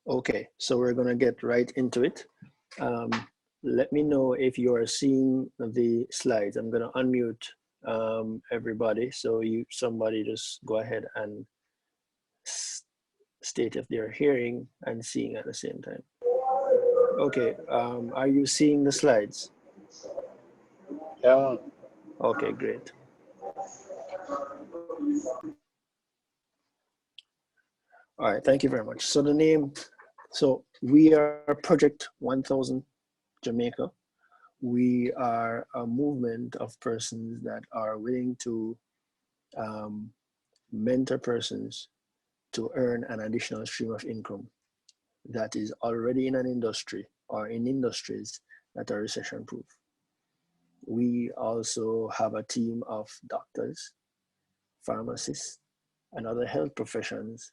Okay, so we're gonna get right into it. Um, Let me know if you are seeing the slides. I'm gonna unmute everybody, so somebody just go ahead and state if they're hearing and seeing at the same time. Okay, are you seeing the slides? Yeah, Okay, great. All right, thank you very much. So we are Project 1000 Jamaica. We are a movement of persons that are willing to um, mentor persons to earn an additional stream of income that is already in an industry or in industries that are recession proof. We also have a team of doctors, pharmacists, and other health professionals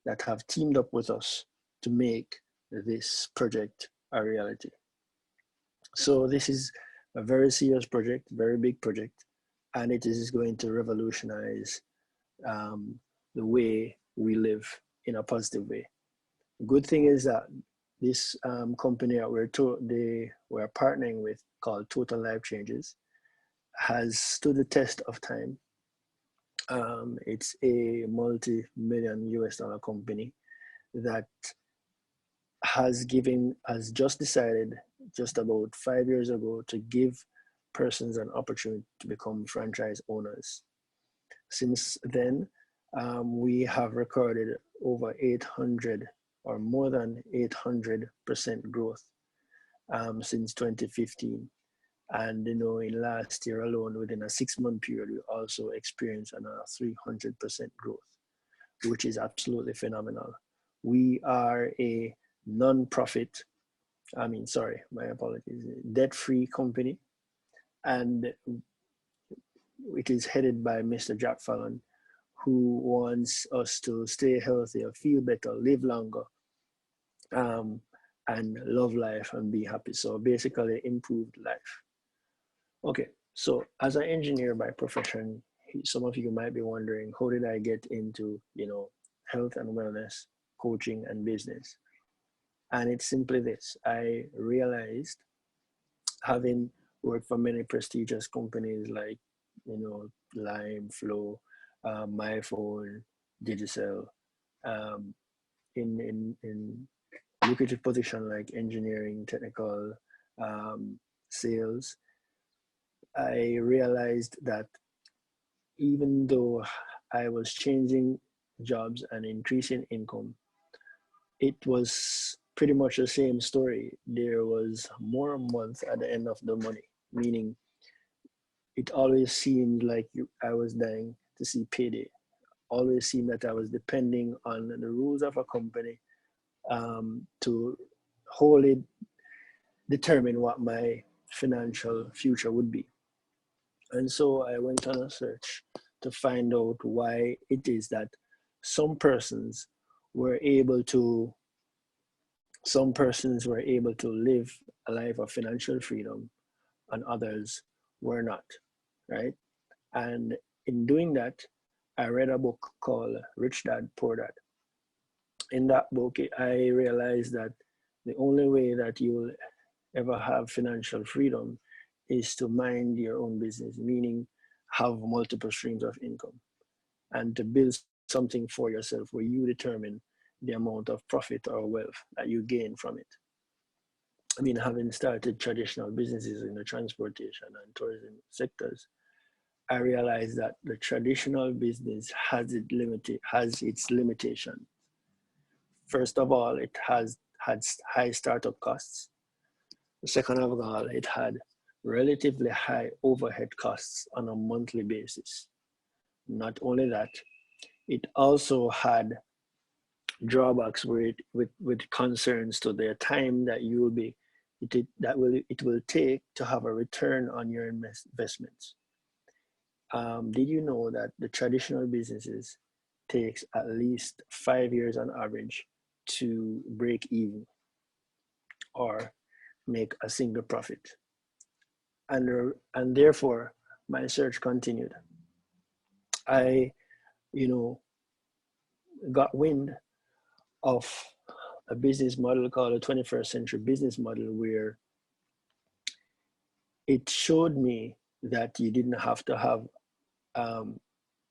that have teamed up with us to make this project a reality. So this is a very serious project, very big project, and it is going to revolutionize um, the way we live in a positive way. The good thing is that this company that we're partnering with, called Total Life Changes, has stood the test of time. It's a multi-million US dollar company that has just decided just about 5 years ago to give persons an opportunity to become franchise owners. Since then, we have recorded over 800 or more than 800% growth since 2015. And in last year alone, within a 6-month period, we also experienced another 300% growth, which is absolutely phenomenal. We are a non-profit, sorry, my apologies, debt-free company, and it is headed by Mr. Jack Fallon, who wants us to stay healthier, feel better, live longer, um, and love life and be happy. So basically, improved life. Okay, so as an engineer by profession, some of you might be wondering, how did I get into, health and wellness, coaching and business? And it's simply this. I realized, having worked for many prestigious companies like, Lime, Flow, MyPhone, Digicel, um, in lucrative position like engineering, technical, sales, I realized that even though I was changing jobs and increasing income, it was pretty much the same story. There was more a month at the end of the money, meaning it always seemed like I was dying to see payday. Always seemed that I was depending on the rules of a company to wholly determine what my financial future would be. And so I went on a search to find out why it is that some persons were able to some persons were able to live a life of financial freedom and others were not, right? And in doing that, I read a book called Rich Dad Poor Dad. In that book, I realized that the only way that you will ever have financial freedom is to mind your own business, meaning have multiple streams of income and to build something for yourself where you determine the amount of profit or wealth that you gain from it. I mean, having started traditional businesses in the transportation and tourism sectors, I realized that the traditional business has its limitations. First of all, it had high startup costs. Second of all, it had relatively high overhead costs on a monthly basis. Not only that, it also had drawbacks with concerns to the time that you will be it will take to have a return on your investments. Did you know that the traditional businesses takes at least 5 years on average to break even or make a single profit? And therefore, my search continued. I, you know, got wind of a business model called a 21st century business model, where it showed me that you didn't have to have um,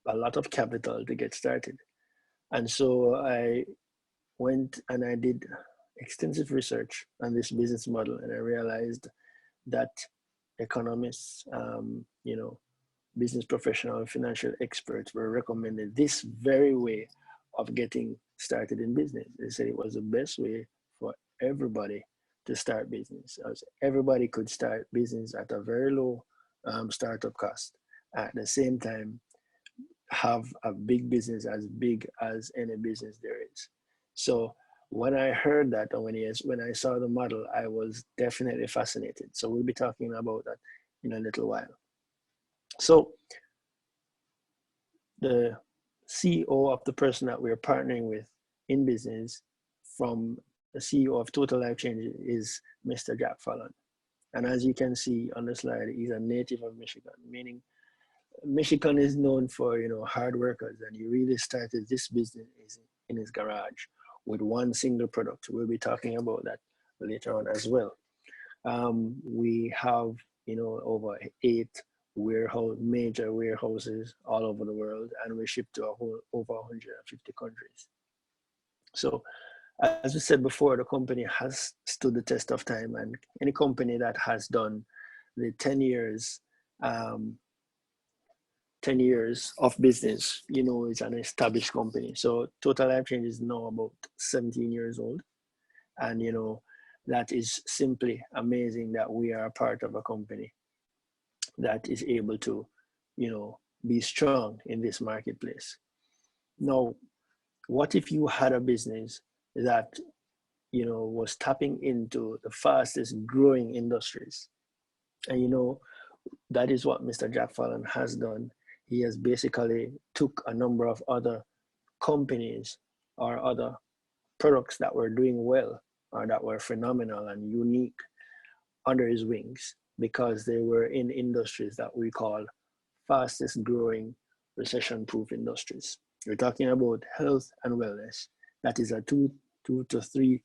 a lot of capital to get started. And so I went and I did extensive research on this business model, and I realized that economists, business professionals, financial experts were recommending this very way of getting started in business. They said it was the best way for everybody to start business, as everybody could start business at a very low startup cost. At the same time, have a big business as big as any business there is. So when I heard that, and when I saw the model, I was definitely fascinated. So we'll be talking about that in a little while. So the CEO of the person that we're partnering with in business, from the CEO of Total Life Change, is Mr. Jack Fallon. And as you can see on the slide, he's a native of Michigan, meaning Michigan is known for, hard workers, and he really started this business in his garage with one single product. We'll be talking about that later on as well. We have, over 8 major warehouses all over the world, and we ship to over 150 countries. So, as we said before, the company has stood the test of time, and any company that has done the 10 years, 10 years of business, it's an established company. So Total Life Change is now about 17 years old. And, that is simply amazing that we are a part of a company that is able to, be strong in this marketplace. Now, what if you had a business that, was tapping into the fastest growing industries? And, that is what Mr. Jack Fallon has done. He has basically took a number of other companies or other products that were doing well or that were phenomenal and unique under his wings, because they were in industries that we call fastest growing recession proof industries. We're talking about health and wellness. That is a two to $3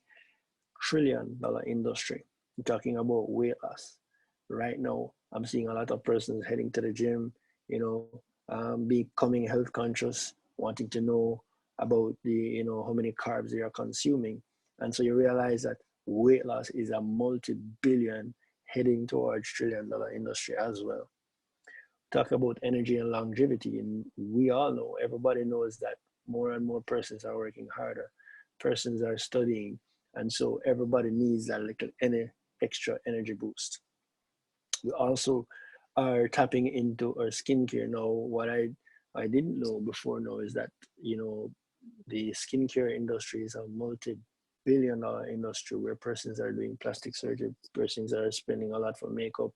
trillion industry. We're talking about weight loss. Right now, I'm seeing a lot of persons heading to the gym, becoming health conscious, wanting to know about how many carbs they are consuming. And so you realize that weight loss is a multi-billion heading towards $1 trillion industry as well. Talk about energy and longevity, and we all know, everybody knows that more and more persons are working harder, persons are studying, and so everybody needs that little extra energy boost. We also are tapping into our skincare now. What I didn't know before now is that, the skincare industry is a multi-billion-dollar industry where persons are doing plastic surgery, persons are spending a lot for makeup,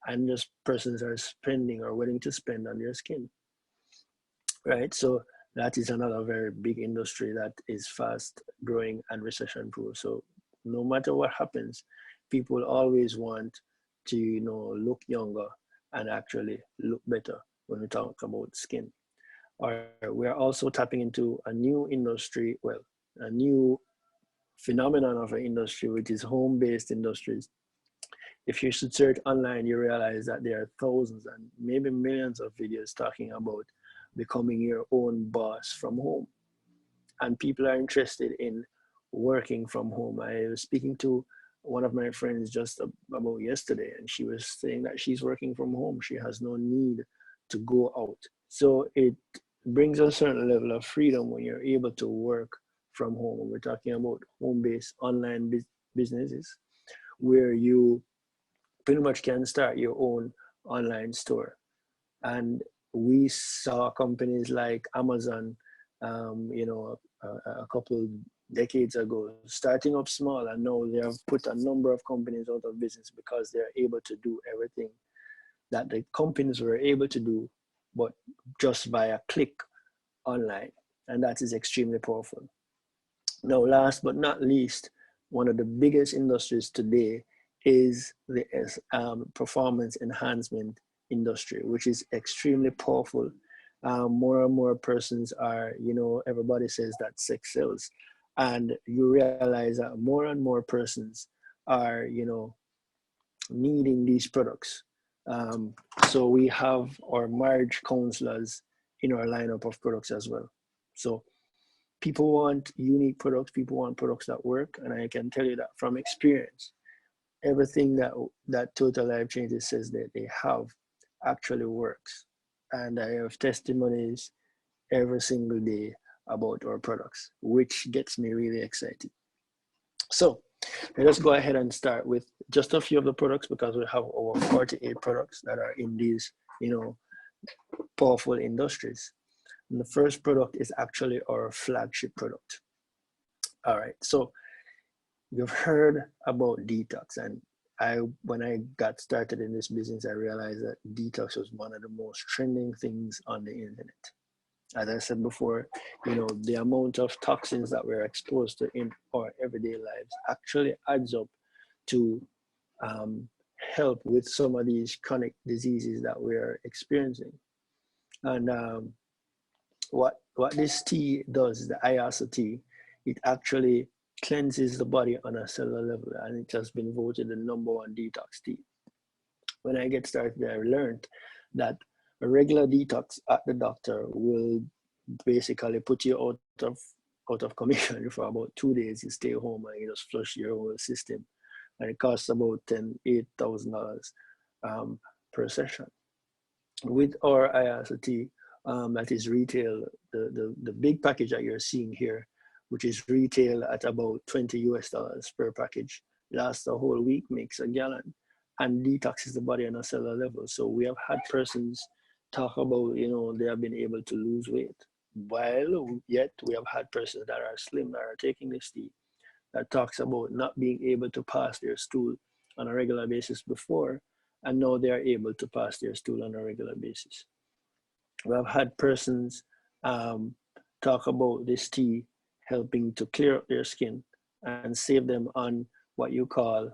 and just persons are spending or willing to spend on their skin, right? So that is another very big industry that is fast growing and recession proof. So no matter what happens, people always want to, look younger and actually look better when we talk about skin. Or we are also tapping into a new industry, well, a new phenomenon of an industry, which is home-based industries. If you should search online, you realize that there are thousands and maybe millions of videos talking about becoming your own boss from home. And people are interested in working from home. I was speaking to one of my friends just about yesterday, and she was saying that she's working from home. She has no need to go out. So it brings a certain level of freedom when you're able to work from home. We're talking about home-based online businesses where you pretty much can start your own online store. And we saw companies like Amazon, a couple decades ago, starting up small, and now they have put a number of companies out of business because they're able to do everything that the companies were able to do, but just by a click online. And that is extremely powerful. Now, last but not least, one of the biggest industries today is the performance enhancement industry, which is extremely powerful. More and more persons are, everybody says that sex sells. And you realize that more and more persons are, needing these products. Um, so we have our marriage counselors in our lineup of products as well. So people want unique products, people want products that work, and I can tell you that from experience, everything that Total Life Changes says that they have actually works. And I have testimonies every single day about our products, which gets me really excited. So let us go ahead and start with just a few of the products because we have over 48 products that are in these, powerful industries. And the first product is actually our flagship product. All right. So you've heard about detox, and when I got started in this business, I realized that detox was one of the most trending things on the internet. As I said before, the amount of toxins that we're exposed to in our everyday lives actually adds up to um, help with some of these chronic diseases that we're experiencing. And what this tea does, the IASA tea, it actually cleanses the body on a cellular level, and it has been voted the number one detox tea. When I get started, I learned that a regular detox at the doctor will basically put you out of commission for about 2 days. You stay home and you just flush your whole system, and it costs about $8,000 per session. With our IRCT, that is retail, the big package that you're seeing here, which is retail at about $20 per package, lasts a whole week, makes a gallon, and detoxes the body on a cellular level. So we have had persons talk about, they have been able to lose weight, while yet we have had persons that are slim that are taking this tea that talks about not being able to pass their stool on a regular basis before, and now they are able to pass their stool on a regular basis. We have had persons um, talk about this tea helping to clear up their skin and save them on what you call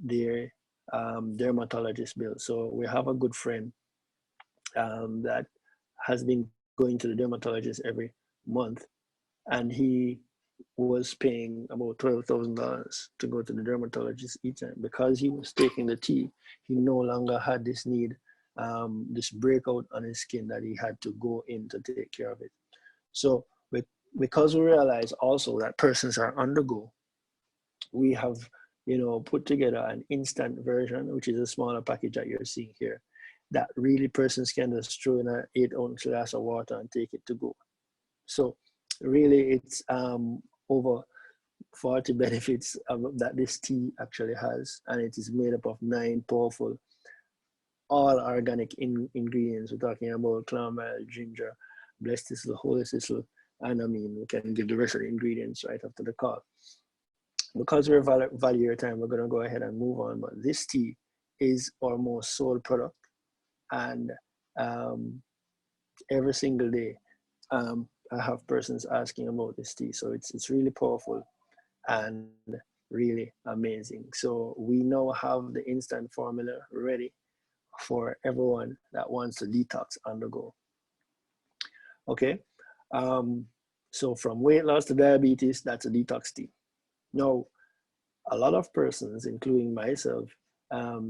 their dermatologist bill. So we have a good friend that has been going to the dermatologist every month, and he was paying about $12,000 to go to the dermatologist each time because he was taking the tea. He no longer had this need, this breakout on his skin that he had to go in to take care of it. So because we realize also that persons are on the go, we have put together an instant version, which is a smaller package that you're seeing here, that really persons can just throw in an 8 ounce glass of water and take it to go. So really it's over 40 benefits that this tea actually has, and it is made up of 9 powerful all organic ingredients. We're talking about chamomile, ginger, blessed thistle, holy thistle, and I mean we can give the rest of the ingredients right after the call. Because we're value your time, we're going to go ahead and move on, but this tea is our most sold product, and um, every single day I have persons asking about this tea. So it's really powerful and really amazing. So we now have the instant formula ready for everyone that wants to detox on the go. Okay. Um, so from weight loss to diabetes, that's a detox tea. Now, a lot of persons, including myself,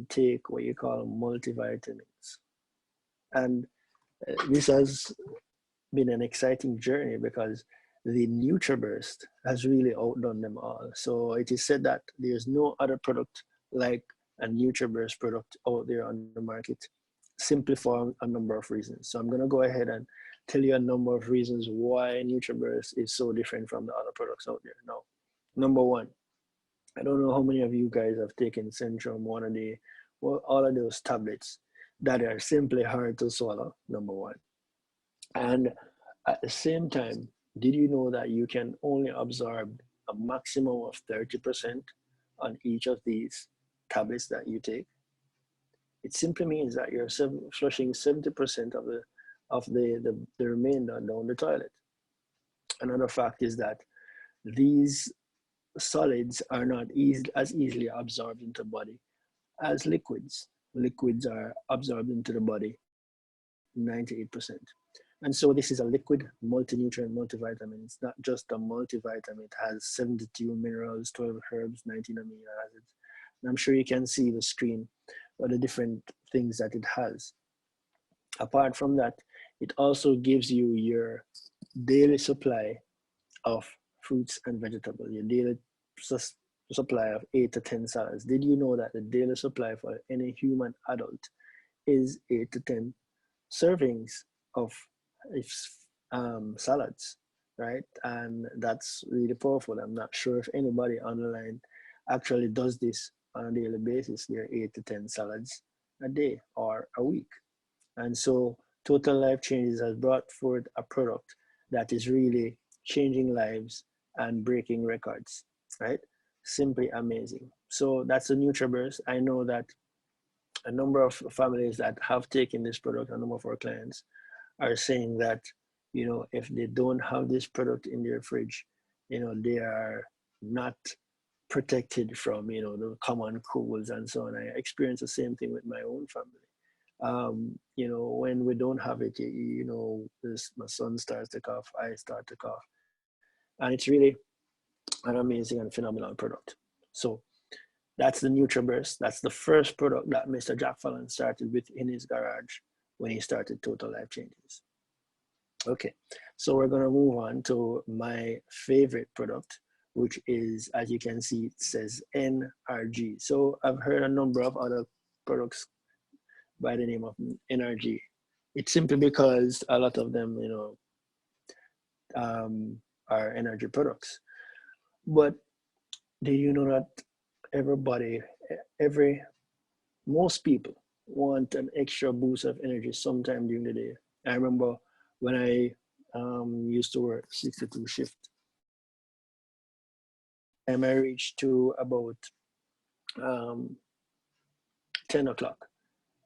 take what you call multivitamins. And this has been an exciting journey because the NutriBurst has really outdone them all. So it is said that there's no other product like a NutriBurst product out there on the market, simply for a number of reasons. So I'm going to go ahead and tell you a number of reasons why NutriBurst is so different from the other products out there. Now, number one, I don't know how many of you guys have taken Centrum, one a day, well, all of those tablets that are simply hard to swallow, number one. And at the same time, did you know that you can only absorb a maximum of 30% on each of these tablets that you take? It simply means that you're flushing 70% of the remainder down the toilet. Another fact is that these solids are not as easily absorbed into the body as liquids. Liquids are absorbed into the body 98%. And so this is a liquid multi-nutrient multivitamin. It's not just a multivitamin. It has 72 minerals, 12 herbs, 19 amino acids. And I'm sure you can see the screen or the different things that it has. Apart from that, it also gives you your daily supply of fruits and vegetables, your daily supply of 8 to 10 salads. Did you know that the daily supply for any human adult is 8 to 10 servings of salads, right? And that's really powerful. I'm not sure if anybody online actually does this on a daily basis. There are 8 to 10 salads a day or a week. And so Total Life Changes has brought forth a product that is really changing lives and breaking records, right? Simply amazing. So that's the NutriBurst. I know that a number of families that have taken this product, a number of our clients are saying that, if they don't have this product in their fridge, they are not protected from, the common colds and so on. I experienced the same thing with my own family. When we don't have it, my son starts to cough, I start to cough. And it's really an amazing and phenomenal product. So that's the NutriBurst. That's the first product that Mr. Jack Fallon started with in his garage when he started Total Life Changes. Okay, so we're going to move on to my favorite product, which is, as you can see, it says NRG. So I've heard a number of other products by the name of NRG. It's simply because a lot of them, are energy products. But did you know that everybody, most people want an extra boost of energy sometime during the day? I remember when I used to work 62 shift, and I reached to about um, 10 o'clock,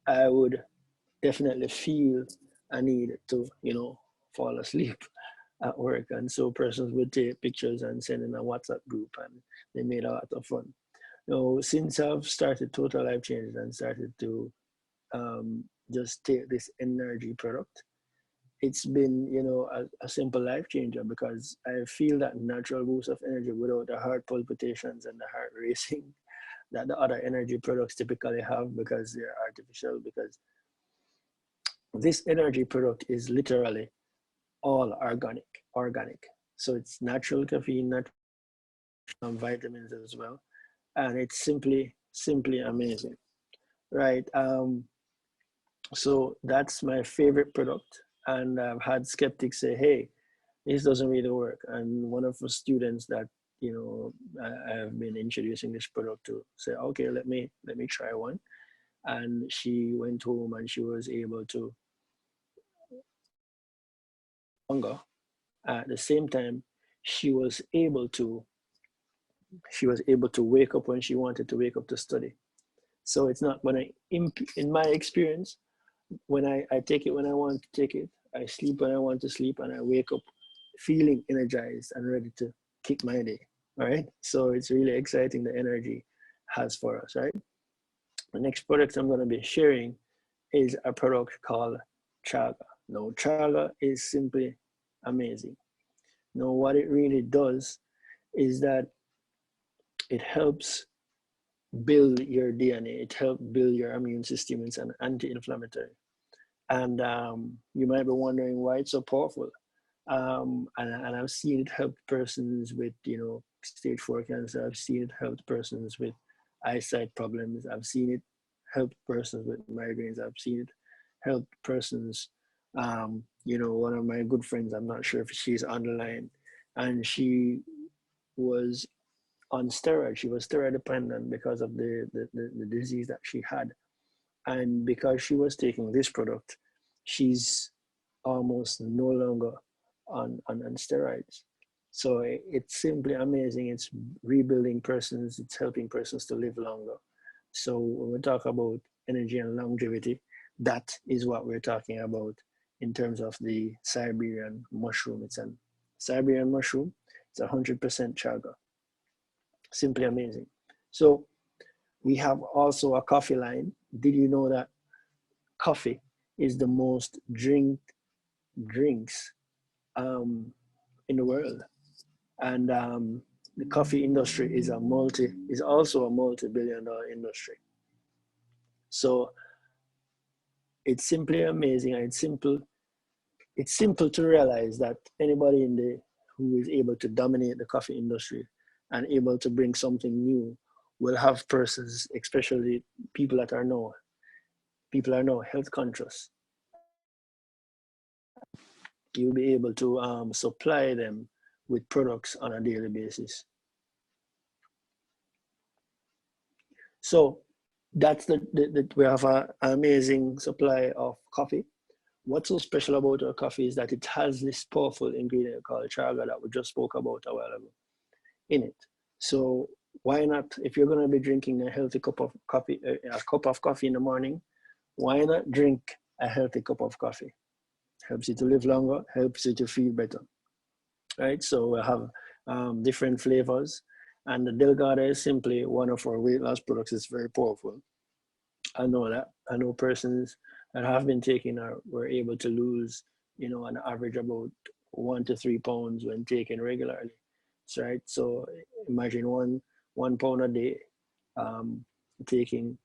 I would definitely feel a need to, fall asleep at work. And so persons would take pictures and send in a WhatsApp group, and they made a lot of fun. Since I've started Total Life Changes and started to just take this energy product, it's been, a simple life changer, because I feel that natural boost of energy without the heart palpitations and the heart racing that the other energy products typically have, because they're artificial. Because this energy product is literally all organic. So it's natural caffeine, natural vitamins as well. And it's simply amazing, right? So that's my favorite product. And I've had skeptics say, hey, this doesn't really work. And one of the students that, I have been introducing this product to say, okay, let me try one. And she went home and she was able to longer. At the same time, she was able to wake up when she wanted to wake up to study. So it's not when in my experience, when I take it when I want to take it, I sleep when I want to sleep, and I wake up feeling energized and ready to kick my day. All right. So it's really exciting, the energy has for us, right? The next product I'm going to be sharing is a product called Chaga. Now, Chaga is simply amazing. Now, what it really does is that it helps build your DNA. It helps build your immune system. It's an anti-inflammatory. And you might be wondering why it's so powerful. And I've seen it help persons with, stage 4 cancer. I've seen it help persons with eyesight problems. I've seen it help persons with migraines. I've seen it help persons. One of my good friends, I'm not sure if she's on the line, and she was on steroids. She was steroid dependent because of the disease that she had. And because she was taking this product, she's almost no longer on steroids. So it's simply amazing. It's rebuilding persons, it's helping persons to live longer. So when we talk about energy and longevity, that is what we're talking about in terms of the Siberian mushroom. It's a Siberian mushroom. It's 100% chaga. Simply amazing. So we have also a coffee line. Did you know that coffee is the most drinks in the world. And the coffee industry is also a multi-billion-dollar industry. So it's simply amazing, and it's simple to realize that anybody in the who is able to dominate the coffee industry and able to bring something new will have persons, especially people that are now health conscious, and you'll be able to supply them with products on a daily basis. So that's we have an amazing supply of coffee. What's so special about our coffee is that it has this powerful ingredient called chaga that we just spoke about a while ago in it. So why not, if you're going to be drinking a healthy cup of coffee, a cup of coffee in the morning, why not drink a healthy cup of coffee? Helps you to live longer, helps you to feel better, right? So we have different flavors, and the Delgado is simply one of our weight loss products. It's very powerful. I know that. I know persons that have been taking or were able to lose, an average about 1 to 3 pounds when taken regularly. So, right. So imagine one pound a day, um, taking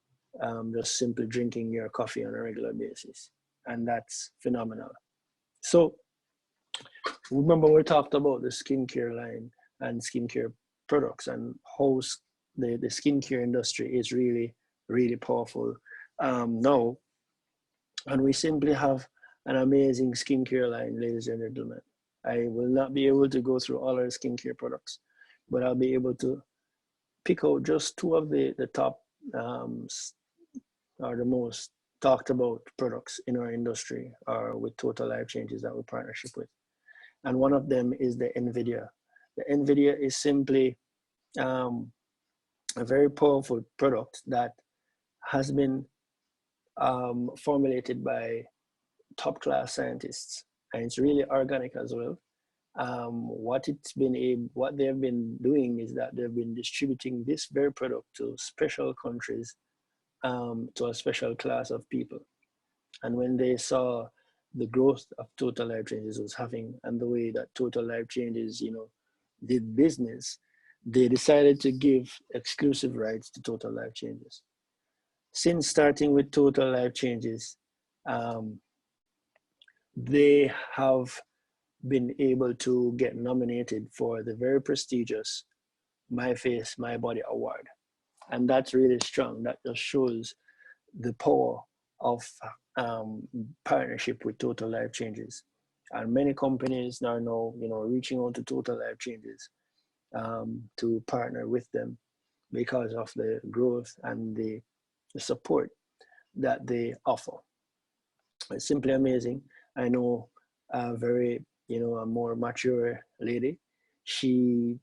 just simply drinking your coffee on a regular basis, and that's phenomenal. So remember we talked about the skincare line and skincare products and how the skincare industry is really, really powerful now. And we simply have an amazing skincare line, ladies and gentlemen. I will not be able to go through all our skincare products, but I'll be able to pick out just two of the top um, or the most talked about products in our industry or with Total Life Changes that we partnership with. And one of them is the NVIDIA. The NVIDIA is simply um, a very powerful product that has been formulated by top class scientists, and it's really organic as well. What they've been doing is that they've been distributing this very product to special countries, to a special class of people. And when they saw the growth of Total Life Changes was having and the way that Total Life Changes, did business, they decided to give exclusive rights to Total Life Changes. Since starting with Total Life Changes, um, they have been able to get nominated for the very prestigious My Face, My Body Award. And that's really strong. That just shows the power of um, partnership with Total Life Changes. And many companies are now, reaching out to Total Life Changes to partner with them because of the growth and the support that they offer. It's simply amazing. I know a very, a more mature lady. She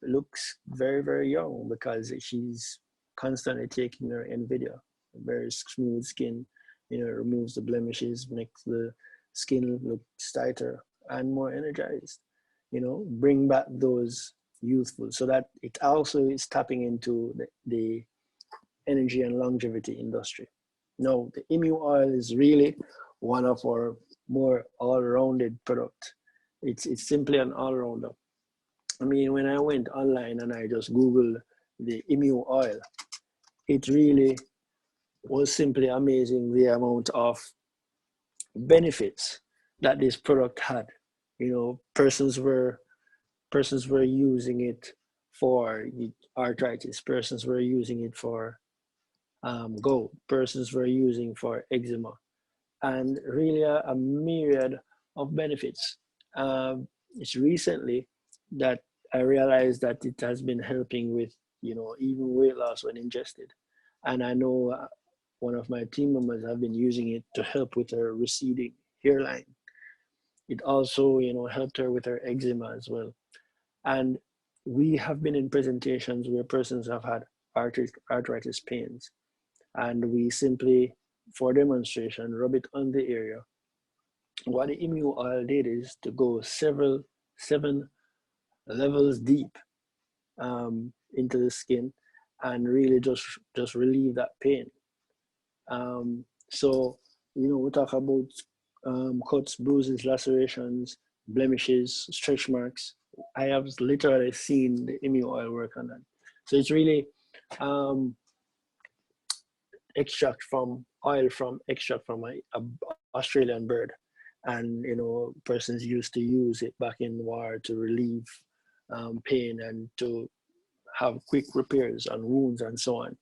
looks very, very young because she's constantly taking her NVIDIA. Very smooth skin, removes the blemishes, makes the skin look tighter and more energized. Bring back those youthful. So that it also is tapping into the energy and longevity industry. No, the emu oil is really one of our more all-rounded product. It's simply an all-rounder. I mean, when I went online and I just Googled the emu oil, it really was simply amazing the amount of benefits that this product had. Persons were using it for arthritis. Persons were using it for gold. Persons were using for eczema, and really a myriad of benefits. It's recently that I realized that it has been helping with, even weight loss when ingested. And I know one of my team members have been using it to help with her receding hairline. It also, helped her with her eczema as well. And we have been in presentations where persons have had arthritis pains, and we simply, for demonstration, rub it on the area. What the emu oil did is to go 7 levels deep into the skin and really just relieve that pain. So we talk about cuts, bruises, lacerations, blemishes, stretch marks. I have literally seen the emu oil work on that. So it's really um, extract from a Australian bird, and persons used to use it back in war to relieve pain and to have quick repairs on wounds and so on.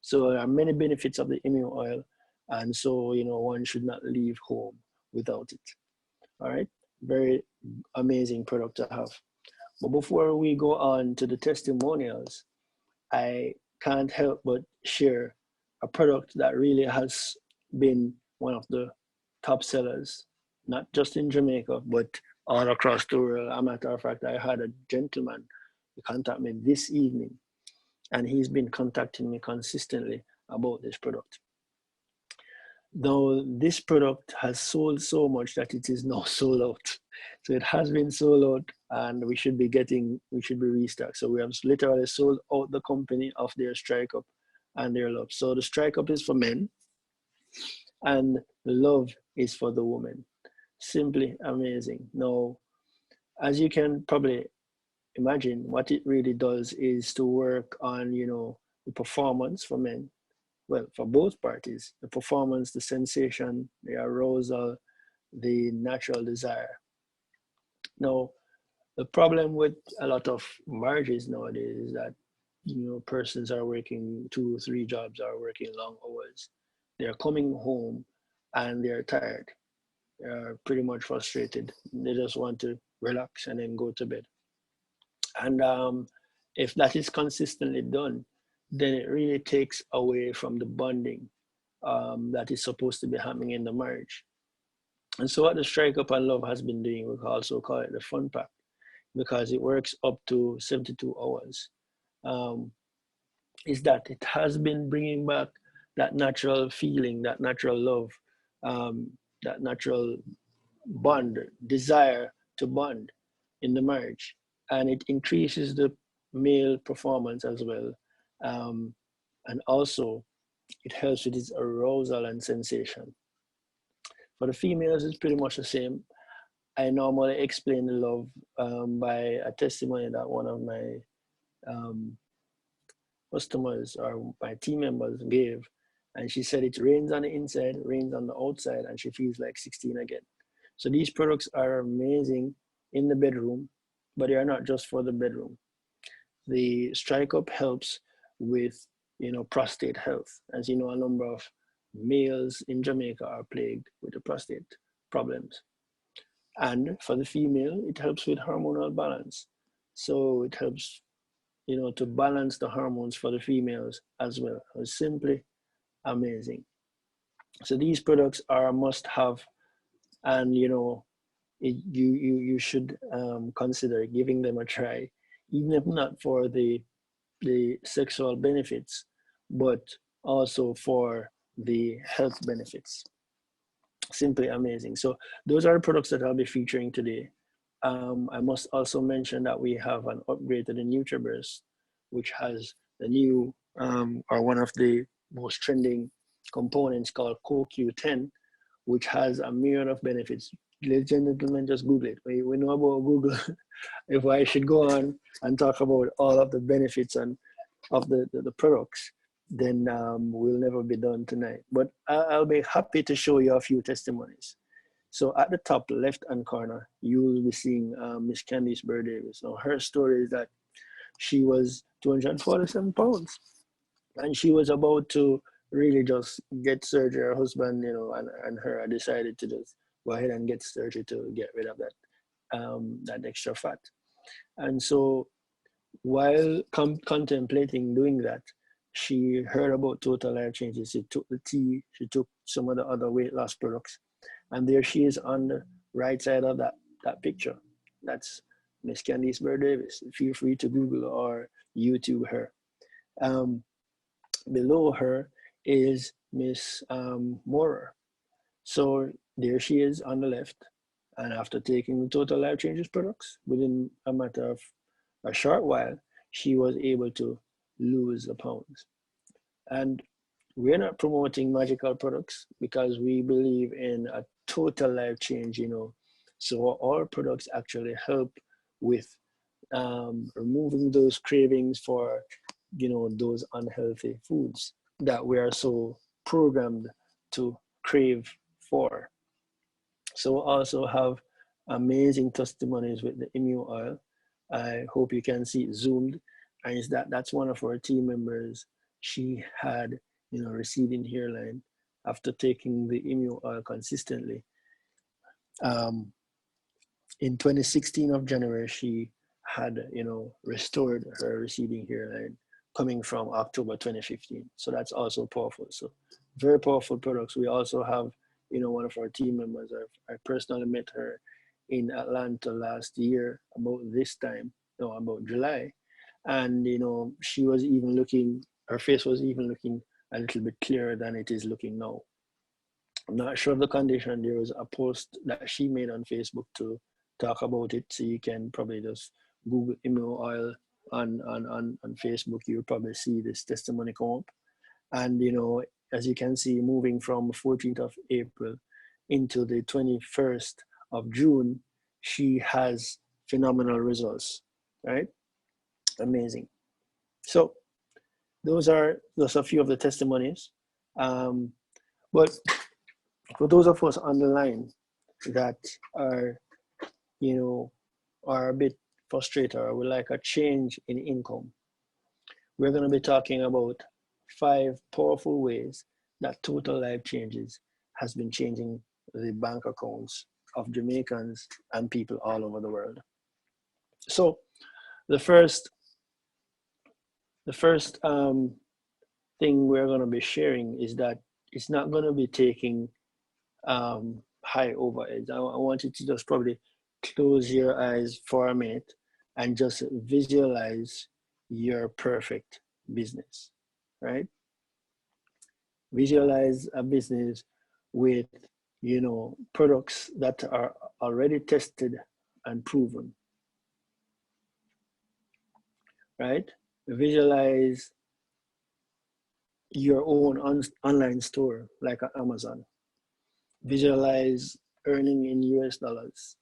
So there are many benefits of the emu oil, and so one should not leave home without it. All right, very amazing product to have. But before we go on to the testimonials, I can't help but share a product that really has been one of the top sellers, not just in Jamaica, but all across the world. As a matter of fact, I had a gentleman contact me this evening, and he's been contacting me consistently about this product. Though this product has sold so much that it is now sold out. So it has been sold out, and we should be restocked. So we have literally sold out the company of their Strike Up and their Love. So the Strike Up is for men, and the Love is for the woman. Simply amazing. Now, as you can probably imagine, what it really does is to work on, the performance for men, well, for both parties, the performance, the sensation, the arousal, the natural desire. Now, the problem with a lot of marriages nowadays is that, persons are working 2 or 3 jobs, are working long hours. They're coming home and they're tired. They're pretty much frustrated. They just want to relax and then go to bed. And if that is consistently done, then it really takes away from the bonding that is supposed to be happening in the marriage. And so what the Strike Up and Love has been doing, we also call it the Fun Pack, because it works up to 72 hours, is that it has been bringing back that natural feeling, that natural love, that natural bond, desire to bond in the marriage. And it increases the male performance as well. And also, it helps with its arousal and sensation. For the females, it's pretty much the same. I normally explain the love by a testimony that one of my um, customers or my team members gave. And she said it rains on the inside, rains on the outside, and she feels like 16 again. So these products are amazing in the bedroom, but they are not just for the bedroom. The Strike Up helps with, prostate health. As you know, a number of males in Jamaica are plagued with the prostate problems. And for the female, it helps with hormonal balance. So it helps, to balance the hormones for the females as well. It's simply amazing. So these products are a must have, and you should consider giving them a try, even if not for the sexual benefits, but also for the health benefits. Simply amazing. So those are the products that I'll be featuring today. I must also mention that we have an upgrade to the NutriBurst, which has the new or one of the most trending components called CoQ10, which has a myriad of benefits. Ladies and gentlemen, just Google it. We know about Google. If I should go on and talk about all of the benefits and of the products, then we'll never be done tonight. But I'll be happy to show you a few testimonies. So at the top left-hand corner, you will be seeing Miss Candice Bird Davis. Now her story is that she was 247 pounds, and she was about to really just get surgery. Her husband, and her decided to just go ahead and get surgery to get rid of that extra fat. And so while contemplating doing that, she heard about Total Life Changes. She took the tea, she took some of the other weight loss products, and there she is on the right side of that picture. That's Miss Candice Bird Davis. Feel free to Google or YouTube her. Below her is Miss Morer. So there she is on the left. And after taking the Total Life Changes products, within a matter of a short while, she was able to lose the pounds. And we're not promoting magical products because we believe in a total life change, So our products actually help with removing those cravings for, those unhealthy foods that we are so programmed to crave for. So we also have amazing testimonies with the immune oil. I hope you can see it zoomed. And is that's one of our team members. She had, receding hairline after taking the immune oil consistently. Um, in 2016 of January, she had, restored her receding hairline coming from October 2015. So that's also powerful. So very powerful products. We also have, one of our team members, I personally met her in Atlanta last year about this time, no, about July. And, she was even looking, her face was even looking a little bit clearer than it is looking now. I'm not sure of the condition. There was a post that she made on Facebook to talk about it. So you can probably just Google Immo Oil on Facebook. You'll probably see this testimony come up. And, as you can see, moving from 14th of April into the 21st of June, she has phenomenal results, right? Amazing. So those are just a few of the testimonies. But for those of us on the line that are, are a bit frustrated or would like a change in income, we're going to be talking about 5 powerful ways that Total Life Changes has been changing the bank accounts of Jamaicans and people all over the world. So the first thing we're going to be sharing is that it's not going to be taking high overheads. I want you to just probably close your eyes for a minute and just visualize your perfect business, right? Visualize a business with, products that are already tested and proven, right? Visualize your own online store like Amazon. Visualize earning in US dollars.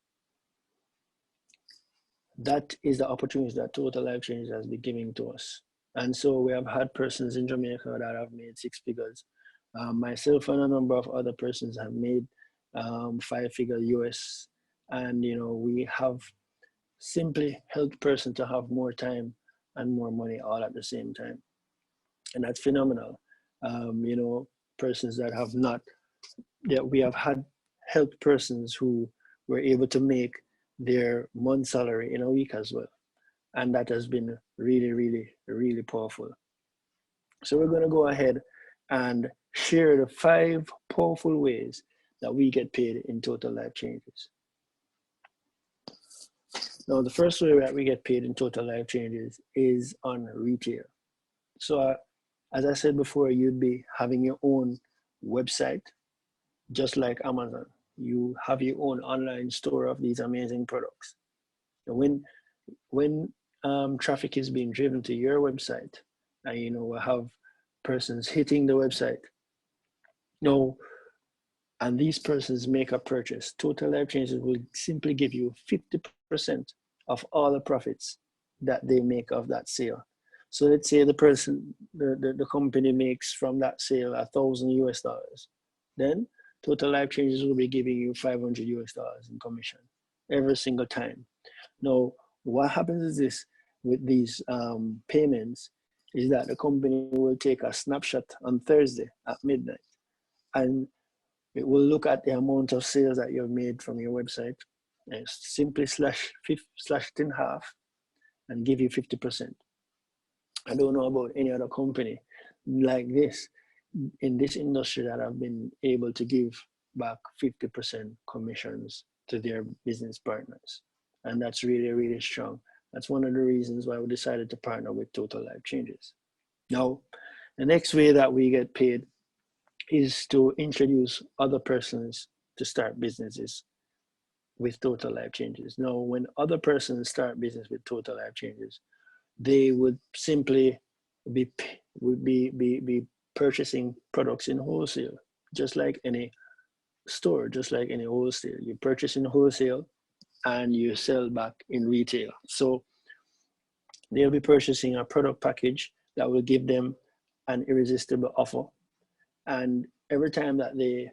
That is the opportunity that Total Life Change has been giving to us. And so we have had persons in Jamaica that have made 6 figures. Myself and a number of other persons have made 5-figure US. And, we have simply helped person to have more time and more money all at the same time. And that's phenomenal. Persons that have not, that we have had helped persons who were able to make their month salary in a week as well. And that has been really, really, really powerful. So we're going to go ahead and share the 5 powerful ways that we get paid in Total Life Changes. Now, the first way that we get paid in Total Life Changes is on retail. So as I said before, you'd be having your own website, just like Amazon. You have your own online store of these amazing products. And when traffic is being driven to your website, and we have persons hitting the website, and these persons make a purchase, Total Life Changes will simply give you 50% of all the profits that they make of that sale. So let's say the person, the company makes from that sale $1,000 US. Then Total Life Changes will be giving you $500 US in commission every single time. Now, what happens is this with these payments is that the company will take a snapshot on Thursday at midnight, and it will look at the amount of sales that you've made from your website and simply slash it in half and give you 50%. I don't know about any other company like this in this industry that have been able to give back 50% commissions to their business partners. And that's really, really strong. That's one of the reasons why we decided to partner with Total Life Changes. Now, the next way that we get paid is to introduce other persons to start businesses with Total Life Changes. Now, when other persons start business with Total Life Changes, they would simply be purchasing products in wholesale, just like any store, just like any wholesale. You purchase in wholesale and you sell back in retail. So they'll be purchasing a product package that will give them an irresistible offer. And every time that the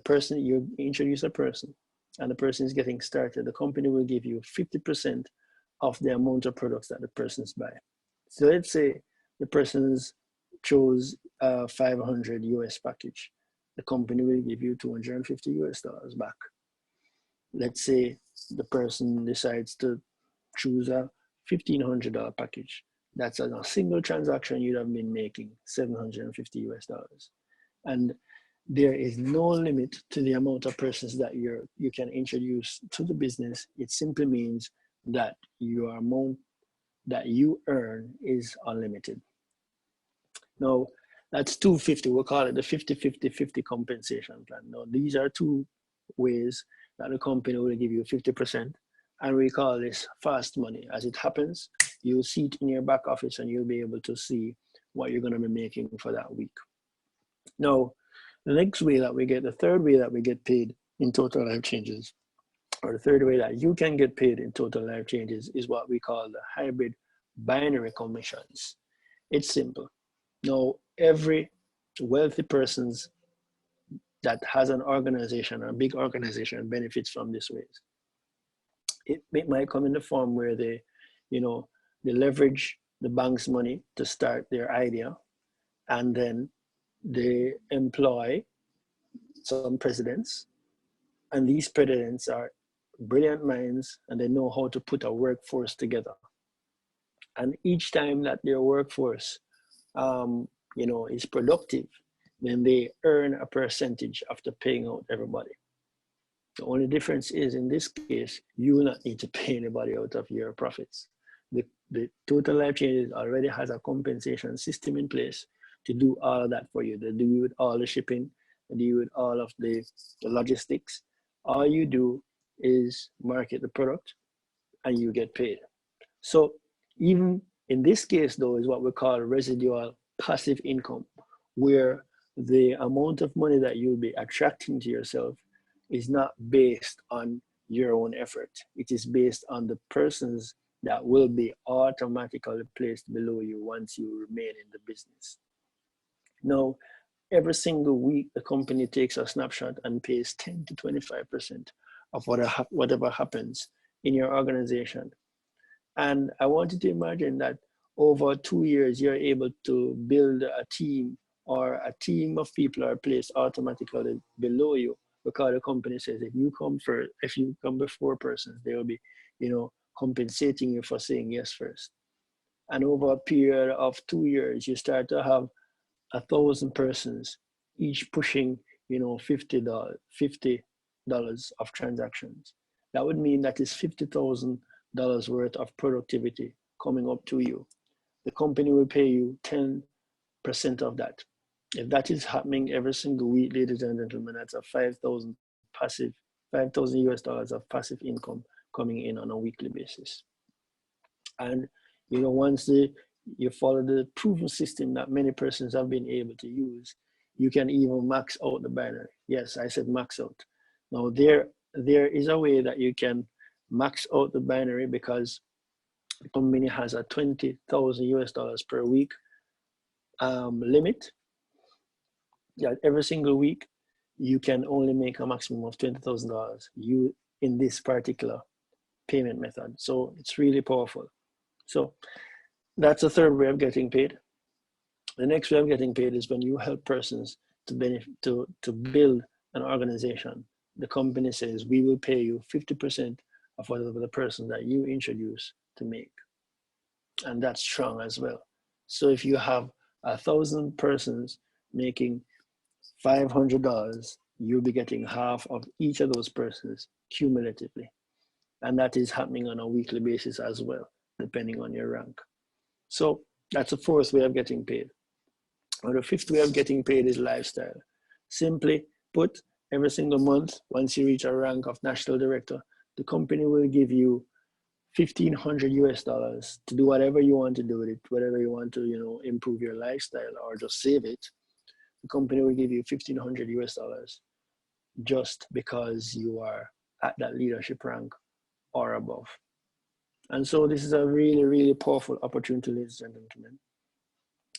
person, you introduce a person and the person is getting started, the company will give you 50% of the amount of products that the person's buy. So let's say the person's chose a 500 US package. The company will give you 250 US dollars back. Let's say the person decides to choose a $1,500 package. That's a single transaction you'd have been making 750 US dollars. And there is no limit to the amount of persons that you can introduce to the business. It simply means that your amount that you earn is unlimited. Now, that's 250. We'll call it the 50-50-50 compensation plan. Now, these are two ways that the company will give you 50%. And we call this fast money. As it happens, you'll see it in your back office and you'll be able to see what you're going to be making for that week. Now, the next way that we get, the third way that we get paid in Total Life Changes, or the third way that you can get paid in Total Life Changes, is what we call the hybrid binary commissions. It's simple. Now, every wealthy person that has an organization, a big organization, benefits from this ways. It might come in the form where they leverage the bank's money to start their idea, and then they employ some presidents, and these presidents are brilliant minds and they know how to put a workforce together. And each time that their workforce is productive, then they earn a percentage after paying out everybody. The only difference is, in this case, you will not need to pay anybody out of your profits. The Total Life Changes already has a compensation system in place to do all of that for you. They do with all the shipping, they do with all of the logistics. All you do is market the product and you get paid. So even in this case, though, is what we call residual passive income, where the amount of money that you'll be attracting to yourself is not based on your own effort. It is based on the persons that will be automatically placed below you once you remain in the business. Now, every single week, the company takes a snapshot and pays 10 to 25% of whatever happens in your organization. And I want you to imagine that over 2 years, you're able to build a team, or a team of people are placed automatically below you, because the company says if you come before persons, they will be, compensating you for saying yes first. And over a period of 2 years, you start to have 1,000 persons, each pushing, $50 of transactions. That would mean that is $50,000 worth of productivity coming up to you. The company will pay you 10% of that. If that is happening every single week, ladies and gentlemen, that's a $5,000 US dollars of passive income coming in on a weekly basis. And once you follow the proven system that many persons have been able to use, you can even max out the binary. Yes, I said max out. Now there is a way that you can max out the binary, because the company has a 20,000 US dollars per week limit. That every single week you can only make a maximum of $20,000 in this particular payment method. So it's really powerful. So that's the third way of getting paid. The next way of getting paid is when you help persons to build an organization. The company says, we will pay you 50% of whatever the person that you introduce to make. And that's strong as well. So if you have 1,000 persons making $500, you'll be getting half of each of those persons cumulatively. And that is happening on a weekly basis as well, depending on your rank. So that's the fourth way of getting paid. And the fifth way of getting paid is lifestyle. Simply put, every single month, once you reach a rank of national director, the company will give you $1,500 US dollars to do whatever you want to do with it, whatever you want to, improve your lifestyle or just save it. The company will give you $1,500 US dollars. just because you are at that leadership rank or above. And so this is a really, really powerful opportunity, ladies and gentlemen.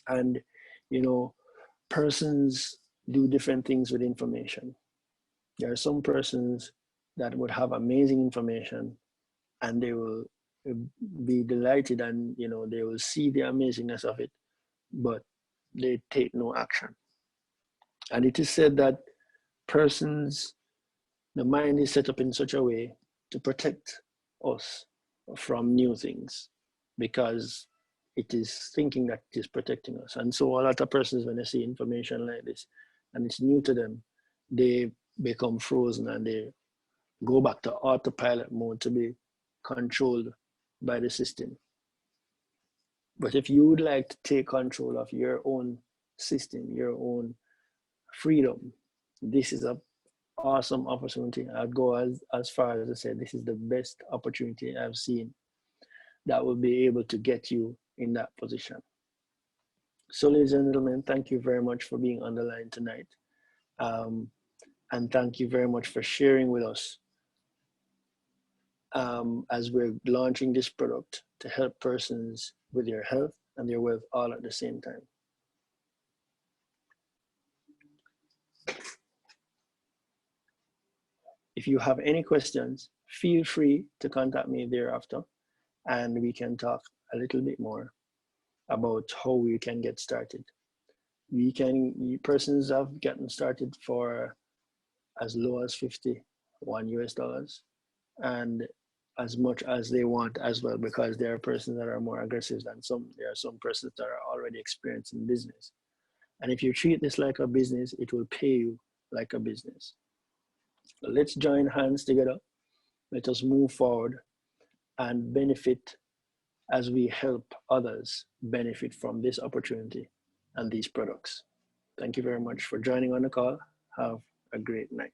And, you know, persons do different things with information. There are some persons that would have amazing information and they will be delighted, and, you know, they will see the amazingness of it, but they take no action. And it is said that persons, the mind is set up in such a way to protect us from new things because it is thinking that it is protecting us. And so a lot of persons, when they see information like this and it's new to them, they become frozen and they go back to autopilot mode to be controlled by the system. But if you would like to take control of your own system, your own freedom, this is a awesome opportunity. I'd go as far as I said, this is the best opportunity I've seen that will be able to get you in that position. So, ladies and gentlemen, thank you very much for being on the line tonight. And thank you very much for sharing with us as we're launching this product to help persons with their health and their wealth all at the same time. If you have any questions, feel free to contact me thereafter, and we can talk a little bit more about how we can get started. Persons have gotten started for as low as 51 US dollars and as much as they want as well, because there are persons that are more aggressive than some. There are some persons that are already experienced in business. And if you treat this like a business, it will pay you like a business. So let's join hands together. Let us move forward and benefit as we help others benefit from this opportunity and these products. Thank you very much for joining on the call. Have a great night.